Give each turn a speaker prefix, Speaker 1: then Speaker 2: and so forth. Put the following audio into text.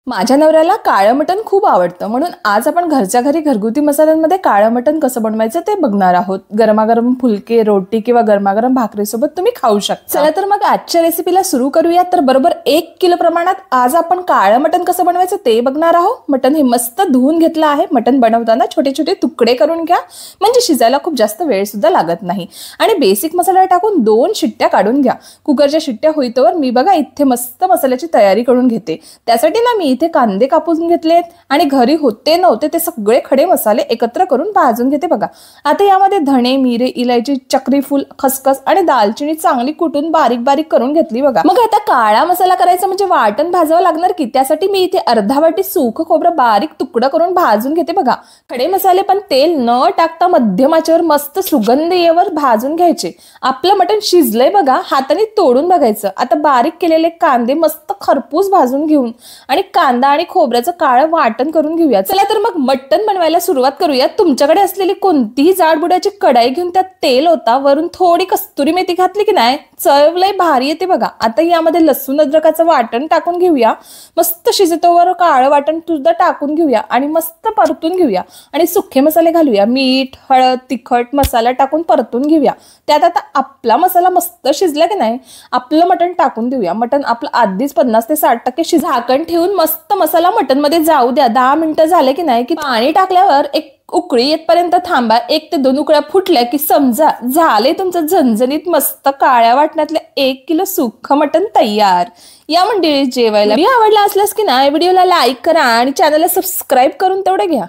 Speaker 1: माझ्या नवऱ्याला काळं मटण खूप आवडतं, म्हणून आज आपण घरच्या घरी घरगुती मसाल्यांमध्ये काळं मटण कसं बनवायचं ते बघणार आहोत। गरमागरम फुलके, रोटी किंवा गरमागरम भाकरीसोबत तुम्ही खाऊ शकता। चला तर मग आजच्या रेसिपीला सुरू करूया। तर बरोबर 1 किलो प्रमाणात आज आपण काळं मटण कसं बनवायचं ते बघणार आहोत। मटण हे मस्त धुवून घेतलं आहे। मटण बनवताना छोटे छोटे तुकडे करून घ्या, म्हणजे शिजायला खूप जास्त वेळ सुद्धा लागत नाही। आणि बेसिक मसाला टाकून 2 शिट्ट्या काढून घ्या। कुकरच्या शिट्ट्या होईतोवर मी बघा इथे मस्त मसाल्याची तयारी करून घेते। त्यासाठी ना मी इथे कांदे कापून घेतलेत आणि घरी होते नव्हते ते सगळे खडे मसाले एकत्र करून भाजून घेते बघा। आता यामध्ये धणे, मिरे, इलायची, चक्री फूल, खसखस आणि दालचिनी चांगली कुटून बारीक बारीक करून घेतली बघा। मग आता काळा मसाला करायचा म्हणजे वाटण भाजावं लागणार की, त्यासाठी मी इथे अर्धा वाटी सुकं खोबरं बारीक तुकडं करून भाजून घेते बघा। खडे मसाले पण तेल न टाकता मध्यम आचेवर मस्त सुगंध येवर भाजून घ्यायचे। आपलं मटण शिजलंय बघा, हाताने तोडून बघायचं। आता बारीक केलेले कांदे मस्त खरपूस भाजून घेऊन आणि कांदा आणि खोबऱ्याचं काळं वाटण करून घेऊया। चला तर मग मटण बनवायला सुरुवात करूया। तुमच्याकडे असलेली कोणतीही जाडबुडाची कढाई घेऊन त्यात तेल होता, वरून थोडी कस्तुरी मेथी घातली की नाही, चव लय भारी येते बघा। आता यामध्ये लसूण अद्रकाचं वाटण टाकून घेऊया। मस्त शिजतोवर काळं वाटण सुद्धा टाकून घेऊया आणि मस्त परतून घेऊया। आणि सुखे मसाले घालूया, मीठ, हळद, तिखट मसाला टाकून परतून घेऊया। त्यात आता आपला मसाला मस्त शिजला की नाही, आपलं मटण टाकून देऊया। मटण आपलं आधीच 50 ते 60% झाकण ठेवून मस्त मसाला मटण मध्ये जाऊ द्या। 10 मिनिटं झाले की नाही की पाणी टाकल्यावर एक उकळी येतपर्यंत थांबा। 1 ते 2 उकळ्या फुटल्या की समजा झाले तुमचं झणझणीत मस्त काळ्या वाटणातलं 1 किलो सुक्खं मटण तयार। या मंडळी जेवायला व्हिडिओ आवडला असल्यास की नाही व्हिडिओला लाईक करा आणि चॅनलला सबस्क्राईब करून तेवढे घ्या।